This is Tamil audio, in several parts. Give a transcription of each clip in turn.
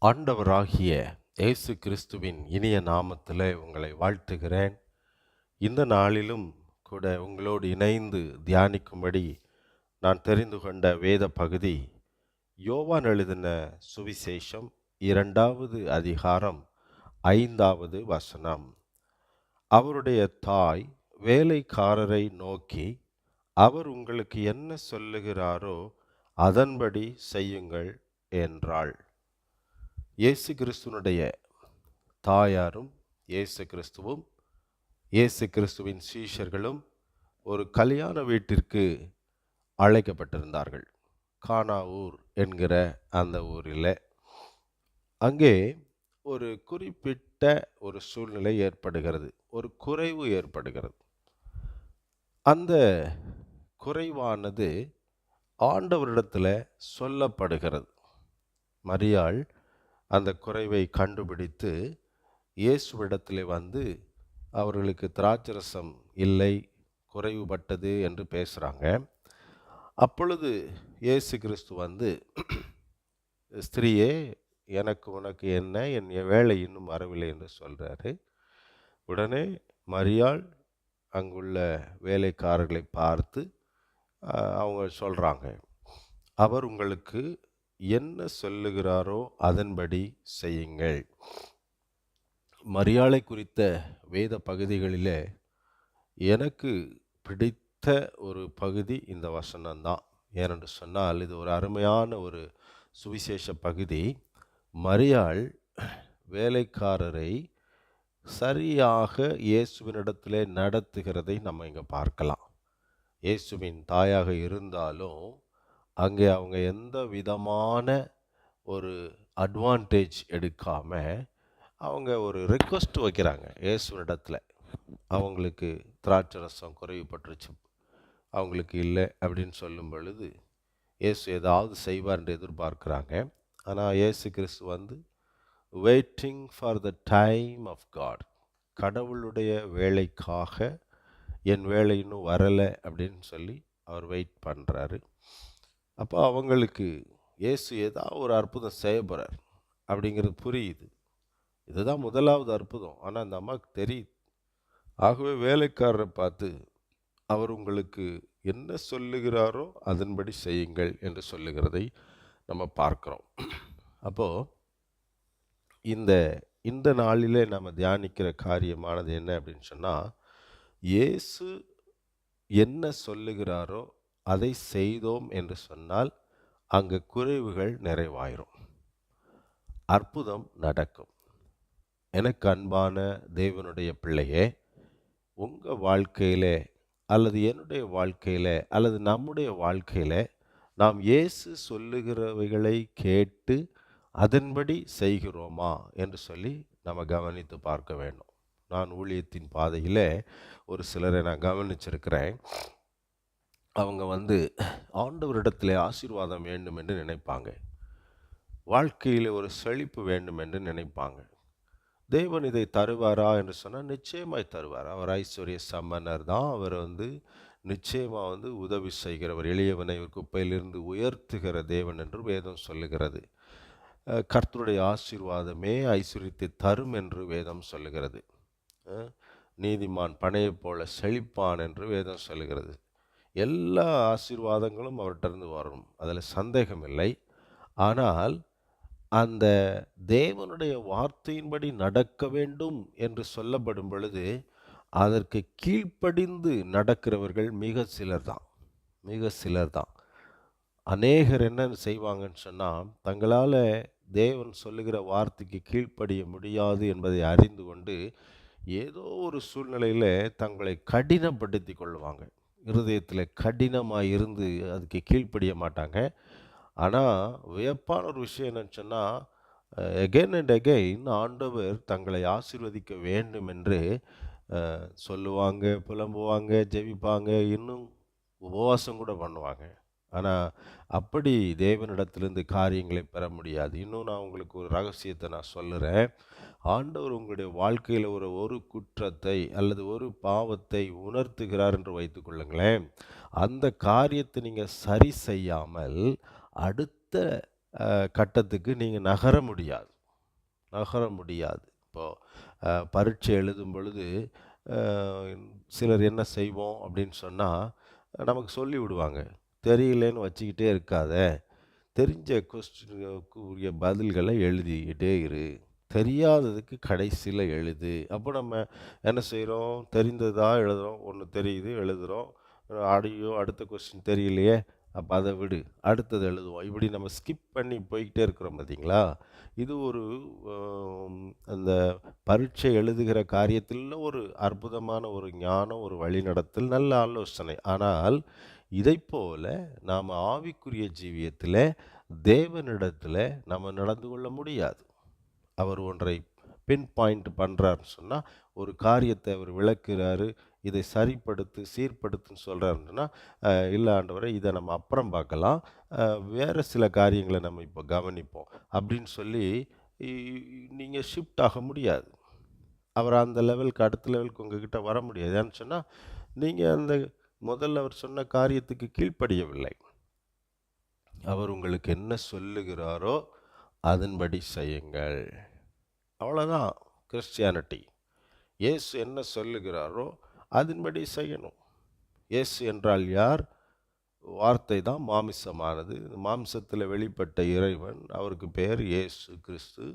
ஆண்டவராகிய இயேசு கிறிஸ்துவின் இனிய நாமத்திலே உங்களை வாழ்த்துகிறேன். இந்த நாளிலும் கூட உங்களோடு இணைந்து தியானிக்கும்படி நான் தெரிந்து கொண்ட வேத பகுதி யோவான் எழுதின சுவிசேஷம் 2வது அதிகாரம் 5வது வசனம். அவருடைய தாய் வேலைக்காரரை நோக்கி, அவர் உங்களுக்கு என்ன சொல்லுகிறாரோ அதன்படி செய்யுங்கள் என்றாள். இயேசு கிறிஸ்துவனுடைய தாயாரும் இயேசு கிறிஸ்துவும் இயேசு கிறிஸ்துவின் சீஷர்களும் ஒரு கல்யாண வீட்டிற்கு அழைக்கப்பட்டிருந்தார்கள். கானா ஊர் என்கிற அந்த ஊரில் அங்கே ஒரு குறிப்பிட்ட ஒரு சூழ்நிலை ஏற்படுகிறது, ஒரு குறைவு ஏற்படுகிறது. அந்த குறைவானது ஆண்டவரிடத்தில் சொல்லப்படுகிறது. மரியாள் அந்த குறைவை கண்டுபிடித்து இயேசுவிடத்தில் வந்து அவர்களுக்கு திராட்சரசம் இல்லை, குறைவுபட்டது என்று பேசுகிறாங்க. அப்பொழுது இயேசு கிறிஸ்து வந்து, ஸ்திரீயே, எனக்கு உனக்கு என்ன, என் வேலை இன்னும் வரவில்லை என்று சொல்கிறாரு. உடனே மரியாள் அங்குள்ள வேலைக்காரர்களை பார்த்து அவங்க சொல்கிறாங்க, அவர் உங்களுக்கு என்ன சொல்லுகிறாரோ அதன்படி செய்யுங்கள். மரியாளை குறித்த வேத பகுதிகளில் எனக்கு பிடித்த ஒரு பகுதி இந்த வசனம்தான். ஏனென்று சொன்னால் இது ஒரு அருமையான ஒரு சுவிசேஷ பகுதி. மரியாள் வேலைக்காரரை சரியாக இயேசுவினிடத்திலே நடத்துகிறதை நம்ம இங்கே பார்க்கலாம். இயேசுவின் தாயாக இருந்தாலும் அங்கே அவங்க எந்த விதமான ஒரு அட்வான்டேஜ் எடுக்காமல் அவங்க ஒரு ரிக்வெஸ்ட் வைக்கிறாங்க இயேசுவினிடத்தில். அவங்களுக்கு திராட்சரசம் குறைவுபட்டுருச்சு, அவங்களுக்கு இல்லை அப்படின்னு சொல்லும் பொழுது இயேசு ஏதாவது செய்வார் என்று எதிர்பார்க்குறாங்க. ஆனால் இயேசு கிறிஸ்து வந்து waiting for the time of God, கடவுளுடைய வேலைக்காக என் வேலை இன்னும் வரலை அப்படின்னு சொல்லி அவர் வெயிட் பண்ணுறாரு. அப்போ அவங்களுக்கு இயேசு ஏதாவது ஒரு அற்புதம் செய்ய போகிறார் அப்படிங்கிறது புரியுது. இதுதான் முதலாவது அற்புதம். ஆனால் அந்த அம்மாவுக்கு தெரியுது. ஆகவே வேலைக்காரரை பார்த்து, அவர் உங்களுக்கு என்ன சொல்லுகிறாரோ அதன்படி செய்யுங்கள் என்று சொல்லுகிறதை நம்ம பார்க்குறோம். அப்போது இந்த நாளிலே நம்ம தியானிக்கிற காரியமானது என்ன அப்படின்னு சொன்னால், இயேசு என்ன சொல்லுகிறாரோ அதை செய்தோம் என்று சொன்னால் அங்கே குறைவுகள் நிறைவாயிரும், அற்புதம் நடக்கும். எனக்கு அன்பான தேவனுடைய பிள்ளையே, உங்கள் வாழ்க்கையில் அல்லது என்னுடைய வாழ்க்கையில் அல்லது நம்முடைய வாழ்க்கையில் நாம் இயேசு சொல்லுகிறவைகளை கேட்டு அதன்படி செய்கிறோமா என்று சொல்லி நம்ம கவனித்து பார்க்க வேண்டும். நான் ஊழியத்தின் பாதையில் ஒரு சிலரை நான் கவனிச்சிருக்கிறேன். அவங்க வந்து ஆண்டவரிடத்தில் ஆசீர்வாதம் வேண்டும் என்று நினைப்பாங்க, வாழ்க்கையில் ஒரு செழிப்பு வேண்டும் என்று நினைப்பாங்க. தேவன் இதை தருவாரா என்று சொன்னால் நிச்சயமாய் தருவார். அவர் ஐஸ்வர்ய சம்பன்னர் தான். அவர் வந்து நிச்சயமாக உதவி செய்கிறவர், எளியவனை ஒரு குப்பையிலிருந்து உயர்த்துகிற தேவன் என்று வேதம் சொல்லுகிறது. கர்த்தருடைய ஆசீர்வாதமே ஐஸ்வர்யத்தை தரும் என்று வேதம் சொல்லுகிறது. நீதிமான் பனையை போல செழிப்பான் என்று வேதம் சொல்லுகிறது. எல்லா ஆசீர்வாதங்களும் அவர்கிட்டருந்து வரும், அதில் சந்தேகம் இல்லை. ஆனால் அந்த தேவனுடைய வார்த்தையின்படி நடக்க வேண்டும் என்று சொல்லப்படும் பொழுது அதற்கு கீழ்ப்படிந்து நடக்கிறவர்கள் மிக சிலர் தான். அநேகர் என்ன செய்வாங்கன்னு சொன்னால், தங்களால் தேவன் சொல்லுகிற வார்த்தைக்கு கீழ்ப்படிய முடியாது என்பதை அறிந்து கொண்டு ஏதோ ஒரு சூழ்நிலையில் தங்களை கடினப்படுத்தி கொள்வாங்க. இருதயத்தில் கடினமாக இருந்து அதுக்கு கீழ்ப்படிய மாட்டாங்க. ஆனால் வியப்பான ஒரு விஷயம் என்னன்னு சொன்னால், அகெயின் அண்ட் அகெயின் ஆண்டவர் தங்களை ஆசீர்வதிக்க வேண்டும் என்று சொல்லுவாங்க, புலம்புவாங்க, ஜெபிப்பாங்க, இன்னும் உபவாசம் கூட பண்ணுவாங்க. ஆனால் அப்படி தேவனிடத்திலிருந்து காரியங்களை பெற முடியாது. இன்னும் நான் உங்களுக்கு ஒரு ரகசியத்தை நான் சொல்லுறேன். ஆண்டவர் உங்களுடைய வாழ்க்கையில் ஒரு குற்றத்தை அல்லது ஒரு பாவத்தை உணர்த்துகிறார் என்று வைத்துக்கொள்ளுங்களேன். அந்த காரியத்தை நீங்கள் சரி செய்யாமல் அடுத்த கட்டத்துக்கு நீங்கள் நகர முடியாது. நகர முடியாது. இப்போது பரீட்சை எழுதும் பொழுது சிலர் என்ன செய்வோம் அப்படின்னு சொன்னால், நமக்கு சொல்லி விடுவாங்க. தெரியலேன்னு வச்சுக்கிட்டே இருக்காத, தெரிஞ்ச கொஸ்டினுக்கு உரிய பதில்களை எழுதிக்கிட்டே இரு. தெரியாததுக்கு கடைசியில் எழுது. அப்போ நம்ம என்ன செய்கிறோம்? தெரிந்ததா எழுதுகிறோம். ஒன்று தெரியுது எழுதுகிறோம். அடுத்த கொஸ்டின் தெரியலையே, அப்போ அதை விடு, அடுத்தது எழுதுவோம். இப்படி நம்ம ஸ்கிப் பண்ணி போய்கிட்டே இருக்கிறோம் பார்த்தீங்களா? இது ஒரு அந்த பரீட்சை எழுதுகிற காரியத்தில் ஒரு அற்புதமான ஒரு ஞானம், ஒரு வழிநடத்தல், நல்ல ஆலோசனை. ஆனால் இதைப்போல நாம் ஆவிக்குரிய ஜீவியத்தில் தேவனிடத்தில் நம்ம நடந்து கொள்ள முடியாது. அவர் ஒன்றை பின் பாயிண்ட் பண்ணுறாருன்னு சொன்னால், ஒரு காரியத்தை அவர் விளக்குறாரு, இதை சரிப்படுத்து சீர்படுத்துன்னு சொல்கிறாருன்னா, இல்லை ஆண்டவரே இதை நம்ம அப்புறம் பார்க்கலாம், வேறு சில காரியங்களை நம்ம இப்போ கவனிப்போம் அப்படின்னு சொல்லி நீங்கள் ஷிஃப்ட் ஆக முடியாது. அவர் அந்த லெவலுக்கு அடுத்த லெவலுக்கு உங்ககிட்ட வர முடியாது. ஏன்னு சொன்னால், நீங்கள் அந்த முதல்ல அவர் சொன்ன காரியத்துக்கு கீழ்ப்படியவில்லை. அவர் உங்களுக்கு என்ன சொல்லுகிறாரோ அதன்படி செய்யுங்கள். அவ்வளோதான் கிறிஸ்டியானிட்டி. இயேசு என்ன சொல்லுகிறாரோ அதன்படி செய்யணும். இயேசு என்றால் யார்? வார்த்தை தான் மாமிசமானது. மாம்சத்தில் வெளிப்பட்ட இறைவன், அவருக்கு பெயர் இயேசு கிறிஸ்து.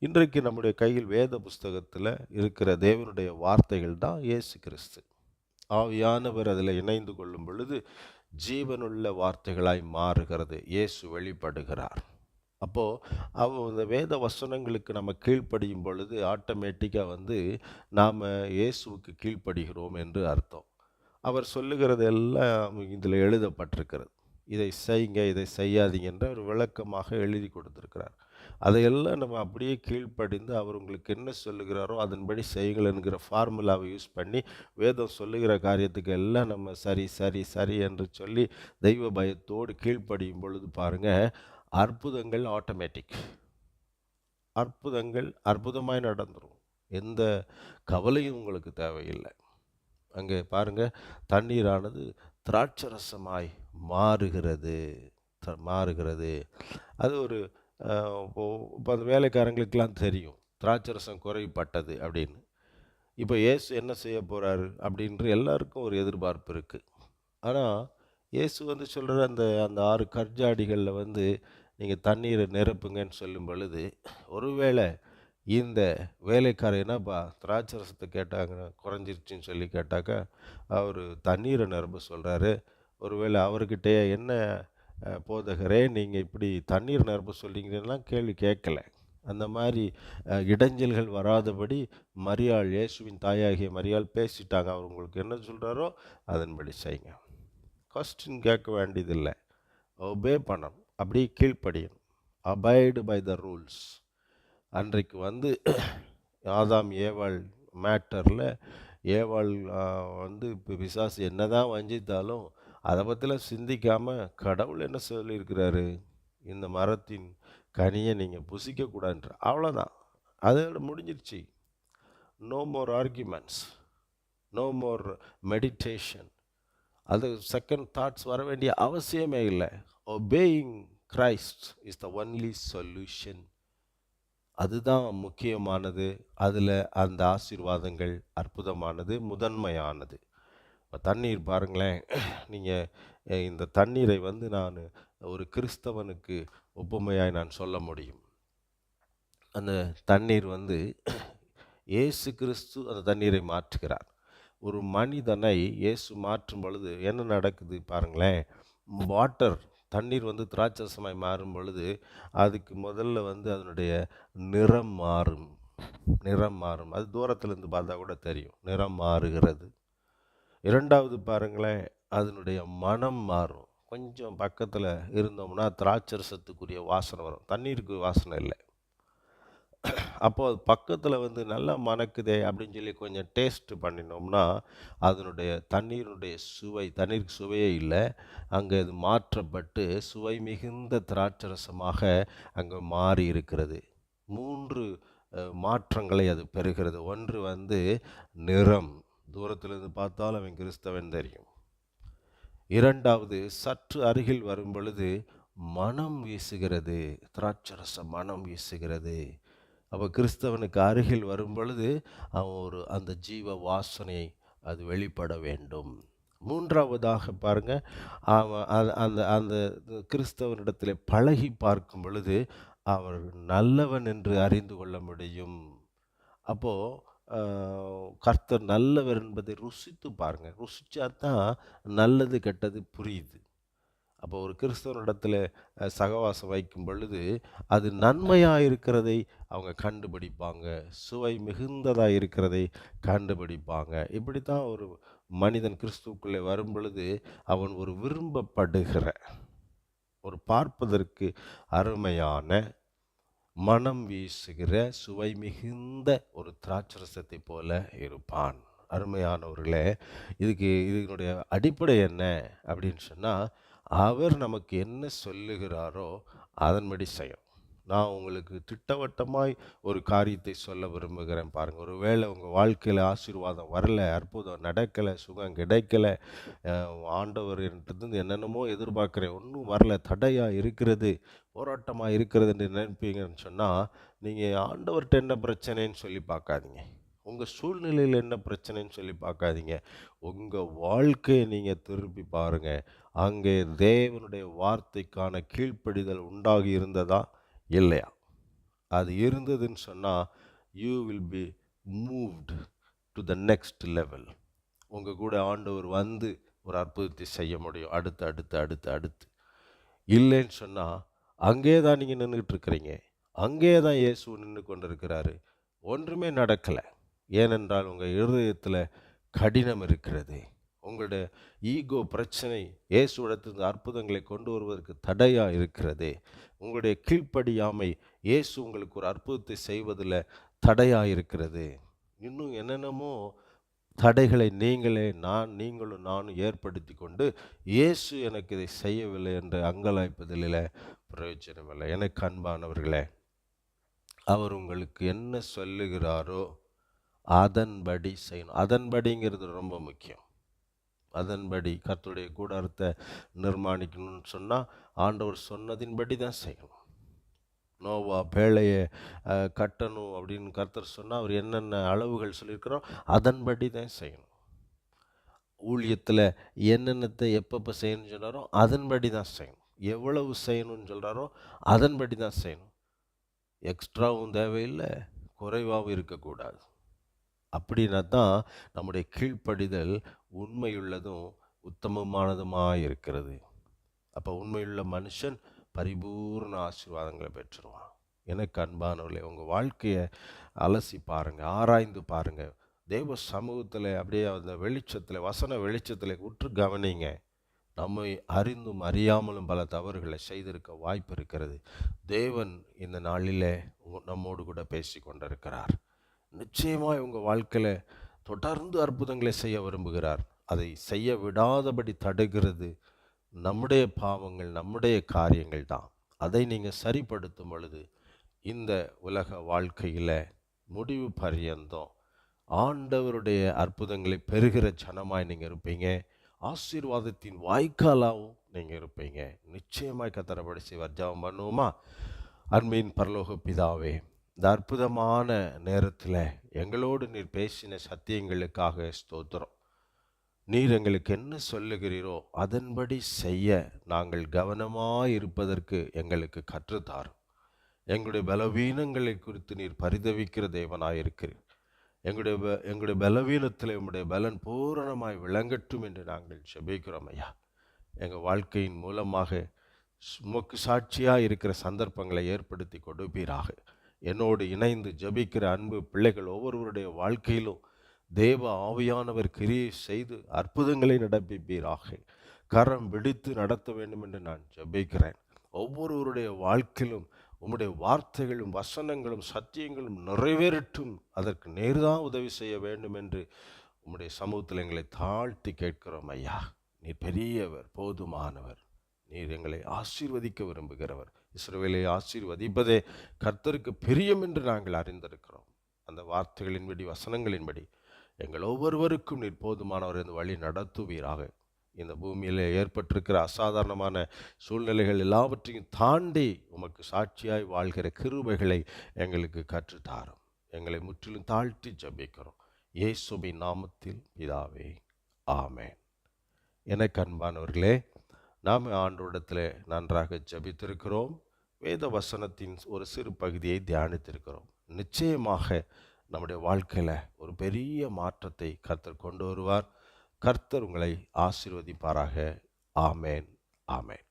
இன்றைக்கு நம்முடைய கையில் வேத புஸ்தகத்தில் இருக்கிற தேவனுடைய வார்த்தைகள் தான் இயேசு கிறிஸ்து. ஆவியானவர் அதில் இணைந்து கொள்ளும் பொழுது ஜீவனுள்ள வார்த்தைகளாய் மாறுகிறது. இயேசு வெளிப்படுகிறார். அப்போது இந்த வேத வசனங்களுக்கு நம்ம கீழ்ப்படியும் பொழுது ஆட்டோமேட்டிக்காக நாம் இயேசுவுக்கு கீழ்ப்படுகிறோம் என்று அர்த்தம். அவர் சொல்லுகிறது எல்லாம் இதில் எழுதப்பட்டிருக்கிறது. இதை செய்யுங்க, இதை செய்யாதீங்க என்று அவர் விளக்கமாக எழுதி கொடுத்திருக்கிறார். அதையெல்லாம் நம்ம அப்படியே கீழ்ப்படிந்து அவர் உங்களுக்கு என்ன சொல்லுகிறாரோ அதன்படி செய்யுங்கள் என்கிற ஃபார்முலாவை யூஸ் பண்ணி வேதம் சொல்லுகிற காரியத்துக்கு எல்லாம் நம்ம சரி சரி சரி என்று சொல்லி தெய்வ பயத்தோடு கீழ்ப்படியும் பொழுது பாருங்கள், அற்புதங்கள் ஆட்டோமேட்டிக். அற்புதங்கள் அற்புதமாய் நடந்துடும். எந்த கவலையும் உங்களுக்கு தேவையில்லை. அங்கே பாருங்கள், தண்ணீரானது திராட்சரசமாய் மாறுகிறது. அது ஒரு இப்போ அந்த வேலைக்காரங்களுக்கெல்லாம் தெரியும் திராட்சரசம் குறைப்பட்டது அப்படின்னு. இப்போ இயேசு என்ன செய்ய போகிறாரு அப்படின்ற எல்லாருக்கும் ஒரு எதிர்பார்ப்பு இருக்குது. ஆனால் இயேசு சொல்கிற அந்த அந்த 6 கற்ஜாடிகளில் நீங்கள் தண்ணீரை நிரப்புங்கன்னு சொல்லும் பொழுது, ஒருவேளை இந்த வேலைக்காரர் என்னப்பா திராட்சரசத்தை கேட்டாங்க குறைஞ்சிருச்சுன்னு சொல்லி கேட்டாக்கா, அவர் தண்ணீரை நிரப்ப சொல்கிறாரு. ஒருவேளை அவர்கிட்டே என்ன போதகரே நீங்கள் இப்படி தண்ணீர் நிரப்ப சொல்கிறீங்கலாம் கேள்வி கேட்கல. அந்த மாதிரி இடைஞ்சல்கள் வராதபடி மரியாள், இயேசுவின் தாயாகிய மரியாள் பேசிட்டாங்க. அவர் உங்களுக்கு என்ன சொல்கிறாரோ அதன்படி செய்யுங்க. கொஸ்டின் கேட்க வேண்டியதில்லை, ஒபே பண்ணணும், அப்படியே கீழ்ப்படியணும். Abide by the rules. அன்றைக்கு ஆதாம் ஏவாள் மேட்டரில் ஏவாள் இப்போ பிசாசு என்ன தான் வஞ்சித்தாலும் அதை பற்றிலாம் சிந்திக்காமல் கடவுள் என்ன சொல்லியிருக்கிறாரு, இந்த மரத்தின் கனியை நீங்கள் புசிக்கக்கூடாதுன்ற, அவ்வளோதான். அதோட முடிஞ்சிருச்சு. No more arguments, no more meditation. அது செகண்ட் தாட்ஸ் வர வேண்டிய அவசியமே இல்லை. Obeying Christ is the only solution. அதுதான் முக்கியமானது. அதில் அந்த ஆசீர்வாதங்கள் அற்புதமானது, முதன்மையானது. இப்போ தண்ணீர் பாருங்களேன், நீங்கள் இந்த தண்ணீரை நான் ஒரு கிறிஸ்தவனுக்கு ஒப்புமையாய் நான் சொல்ல முடியும். அந்த தண்ணீர் இயேசு கிறிஸ்து அந்த தண்ணீரை மாற்றுகிறார். ஒரு மனிதனை இயேசு மாற்றும் பொழுது என்ன நடக்குது பாருங்களேன். வாட்டர் தண்ணீர் திராட்சரசமாய் மாறும் பொழுது அதுக்கு முதல்ல அதனுடைய நிறம் மாறும். அது தூரத்துலேருந்து பார்த்தா கூட தெரியும், நிறம் மாறுகிறது. இரண்டாவது பாருங்களேன், அதனுடைய மனம் மாறும். கொஞ்சம் பக்கத்தில் இருந்தோம்னா திராட்சரசத்துக்குரிய வாசனை வரும், தண்ணீருக்கு வாசனை இல்லை. அப்போது பக்கத்தில் நல்லா மணக்குதே அப்படின்னு சொல்லி கொஞ்சம் டேஸ்ட்டு பண்ணினோம்னா அதனுடைய தண்ணீருக்கு சுவையே இல்லை. அங்கே அது மாற்றப்பட்டு சுவை மிகுந்த திராட்சரசமாக அங்கே மாறி இருக்கிறது. 3 மாற்றங்களை அது பெறுகிறது. ஒன்று நிறம், தூரத்திலிருந்து பார்த்தால் அவன் கிறிஸ்தவன் தெரியும். இரண்டாவது, சற்று அருகில் வரும் பொழுது மனம் வீசுகிறது, திராட்சரச மனம் வீசுகிறது. அப்போ கிறிஸ்தவனுக்கு அருகில் வரும் பொழுது அவன் அந்த ஜீவ வாசனை அது வெளிப்பட வேண்டும். மூன்றாவதாக பாருங்க, அவன் அந்த அந்த கிறிஸ்தவனிடத்தில் பழகி பார்க்கும் பொழுது அவர் நல்லவன் என்று அறிந்து கொள்ள முடியும். அப்போ கர்த்தர் நல்லவர் என்பதை ருசித்து பாருங்க. ருசிச்சா தான் நல்லது கெட்டது புரியுது. அப்போ ஒரு கிறிஸ்தவனிடத்தில் சகவாசம் வைக்கும் பொழுது அது நன்மையாக இருக்கிறதை அவங்க கண்டுபிடிப்பாங்க, சுவை மிகுந்ததாக இருக்கிறதை கண்டுபிடிப்பாங்க. இப்படி தான் ஒரு மனிதன் கிறிஸ்துவுக்குள்ளே வரும் பொழுது அவன் ஒரு விரும்பப்படுகிற, ஒரு பார்ப்பதற்கு அருமையான, மனம் வீசுகிற, சுவை மிகுந்த ஒரு திராட்சரசத்தை போல இருப்பான். அருமையானவர்களே, இதனுடைய அடிப்படை என்ன அப்படின்னு சொன்னால், அவர் நமக்கு என்ன சொல்லுகிறாரோ அதன்படி செய்யணும். நான் உங்களுக்கு திட்டவட்டமாய் ஒரு காரியத்தை சொல்ல விரும்புகிறேன் பாருங்கள். ஒரு வேளை உங்கள் வாழ்க்கையில் ஆசீர்வாதம் வரல, அற்புதம் நடக்கலை, சுகம் கிடைக்கலை, ஆண்டவர்ன்றது என்னென்னமோ எதிர்பார்க்குறேன், ஒன்றும் வரல, தடையாக இருக்கிறது, போராட்டமாக இருக்கிறது என்று நினைப்பீங்கன்னு சொன்னால், நீங்கள் ஆண்டவர்கிட்ட என்ன பிரச்சனைன்னு சொல்லி பார்க்காதீங்க, உங்கள் சூழ்நிலையில் என்ன பிரச்சனைன்னு சொல்லி பார்க்காதீங்க. உங்கள் வாழ்க்கையை நீங்கள் திருப்பி பாருங்கள். அங்கே தேவனுடைய வார்த்தைக்கான கீழ்ப்படிதல் உண்டாகி இருந்ததா இல்லையா? அது இருந்ததுன்னு சொன்னால், you will be moved to the next level. உங்கள் கூட ஆண்டவர் வந்து ஒரு அற்புதத்தை செய்ய முடியும், அடுத்து அடுத்து அடுத்து அடுத்து. இல்லைன்னு சொன்னால் அங்கே தான் நீங்கள் நின்றுட்டு இருக்கிறீங்க, அங்கே தான் இயேசு நின்று கொண்டு இருக்கிறாரு, ஒன்றுமே நடக்கலை. ஏனென்றால் உங்கள் இருதயத்தில் கடினம் இருக்கிறது. உங்களுடைய ஈகோ பிரச்சனை இயேசுவிடத்திலிருந்து அற்புதங்களை கொண்டு வருவதற்கு தடையாக இருக்கிறது. உங்களுடைய கீழ்ப்படியாமை இயேசு உங்களுக்கு ஒரு அற்புதத்தை செய்வதில் தடையாக இருக்கிறது. இன்னும் என்னென்னமோ தடைகளை நீங்களும் நானும் ஏற்படுத்தி கொண்டு இயேசு எனக்கு இதை செய்யவில்லை என்று அங்கலாய்ப்பதில் பிரயோஜனமில்லை. எனக்கு அன்பானவர்களே, அவர் உங்களுக்கு என்ன சொல்லுகிறாரோ அதன்படி செய்யணும். அதன்படிங்கிறது ரொம்ப முக்கியம். அதன்படி கர்த்தருடைய கூடாரத்தை நிர்மாணிக்கணும்னு சொன்னால் ஆண்டவர் சொன்னதின்படி தான் செய்யணும். நோவா பேழையை கட்டணும் அப்படின்னு கர்த்தர் சொன்னால் அவர் என்னென்ன அளவுகள் சொல்லியிருக்கிறோம் அதன்படி தான் செய்யணும். ஊழியத்தில் என்னென்னத்தை எப்பப்போ செய்யணும்னு சொன்னாரோ அதன்படி தான் செய்யணும். எவ்வளவு செய்யணும்னு சொல்கிறாரோ அதன்படி தான் செய்யணும். எக்ஸ்ட்ராவும் தேவையில்லை, குறைவாகவும் இருக்கக்கூடாது. அப்படின்னா தான் நம்முடைய கீழ்ப்படிதல் உண்மையுள்ளதும் உத்தமமானதுமாக இருக்கிறது. அப்போ உண்மையுள்ள மனுஷன் பரிபூர்ண ஆசீர்வாதங்களை பெற்றுருவான். எனக்கு அன்பானவர்களே, உங்கள் வாழ்க்கையை அலசி பாருங்கள், ஆராய்ந்து பாருங்கள். தேவ சமூகத்தில் அப்படியே அந்த வெளிச்சத்தில், வசன வெளிச்சத்தில் உற்று கவனிங்க. நம்மை அறிந்தும் அறியாமலும் பல தவறுகளை செய்திருக்க வாய்ப்பு இருக்கிறது. தேவன் இந்த நாளிலே நம்மோடு கூட பேசி கொண்டிருக்கிறார். நிச்சயமாக உங்கள் வாழ்க்கையில் தொடர்ந்து அற்புதங்களை செய்ய விரும்புகிறார். அதை செய்ய விடாதபடி தடுக்கிறது நம்முடைய பாவங்கள், நம்முடைய காரியங்கள் தான். அதை நீங்கள் சரிப்படுத்தும் பொழுது இந்த உலக வாழ்க்கையில் முடிவு பரியந்தம் ஆண்டவருடைய அற்புதங்களை பெறுகிற ஜனமாய் நீங்கள் இருப்பீங்க. ஆசீர்வாதத்தின் வாய்க்காலாகவும் நீங்கள் இருப்பீங்க. நிச்சயமாய் கர்த்தர் செய்வார். ஜெபம் பண்ணுவோமா? அன்பின் பரலோக பிதாவே, இந்த அற்புதமான நேரத்தில் எங்களோடு நீர் பேசின சத்தியங்களுக்காக ஸ்தோத்திரம். நீர் எங்களுக்கு என்ன சொல்லுகிறீரோ அதன்படி செய்ய நாங்கள் கவனமாக இருப்பதற்கு எங்களுக்கு கற்றுத்தாரும். எங்களுடைய பலவீனங்களை குறித்து நீர் பரிதவிக்கிற தேவனாயிருக்கிறீர். எங்களுடைய பலவீனத்தில் உம்முடைய பலன் பூரணமாய் விளங்கட்டும் என்று நாங்கள் ஜெபிக்கிறோம் ஐயா. எங்கள் வாழ்க்கையின் மூலமாக உமக்கு சாட்சியாக இருக்கிற சந்தர்ப்பங்களை ஏற்படுத்தி கொடுப்பீராக. என்னோடு இணைந்து ஜெபிக்கிற அன்பு பிள்ளைகள் ஒவ்வொருவருடைய வாழ்க்கையிலும் தேவ ஆவியானவர் கிரியை செய்து அற்புதங்களை நடப்பிப்பீராக. கரம் பிடித்து நடத்த வேண்டும் என்று நான் ஜெபிக்கிறேன். ஒவ்வொருவருடைய வாழ்க்கையிலும் உம்முடைய வார்த்தைகளும் வசனங்களும் சத்தியங்களும் நிறைவேறட்டும். அதற்கு நேர்தான் உதவி செய்ய வேண்டும் என்று உம்முடைய சமூகத்தில் எங்களை தாழ்த்தி கேட்கிறோம் ஐயா. நீர் பெரியவர், போதுமானவர். நீர் எங்களை ஆசீர்வதிக்க விரும்புகிறவர். இஸ்ரவேலை ஆசீர்வதிப்பதே கர்த்தருக்கு பிரியம் என்று நாங்கள் அறிந்திருக்கிறோம். அந்த வார்த்தைகளின்படி, வசனங்களின்படி எங்கள் ஒவ்வொருவருக்கும் நீர் போதுமானவர் என்று வழி நடத்துவீராக. இந்த பூமியில் ஏற்பட்டிருக்கிற அசாதாரணமான சூழ்நிலைகள் எல்லாவற்றையும் தாண்டி உமக்கு சாட்சியாய் வாழ்கிற கிருபைகளை எங்களுக்கு கற்றுத்தாரும். எங்களை முற்றிலும் தாழ்த்தி ஜெபிக்கிறோம் இயேசுவின் நாமத்தில் பிதாவே, ஆமென். எனக்கு அன்பானவர்களே, நாம் ஆண்டவரிடத்தில் நன்றாக ஜெபித்திருக்கிறோம். வேத வசனத்தின் ஒரு சிறு பகுதியை தியானித்திருக்கிறோம். நிச்சயமாக நம்முடைய வாழ்க்கையில் ஒரு பெரிய மாற்றத்தை கர்த்தர் கொண்டு வருவார். கர்த்தர் உங்களை ஆசீர்வதிப்பாராக. ஆமென், ஆமென்.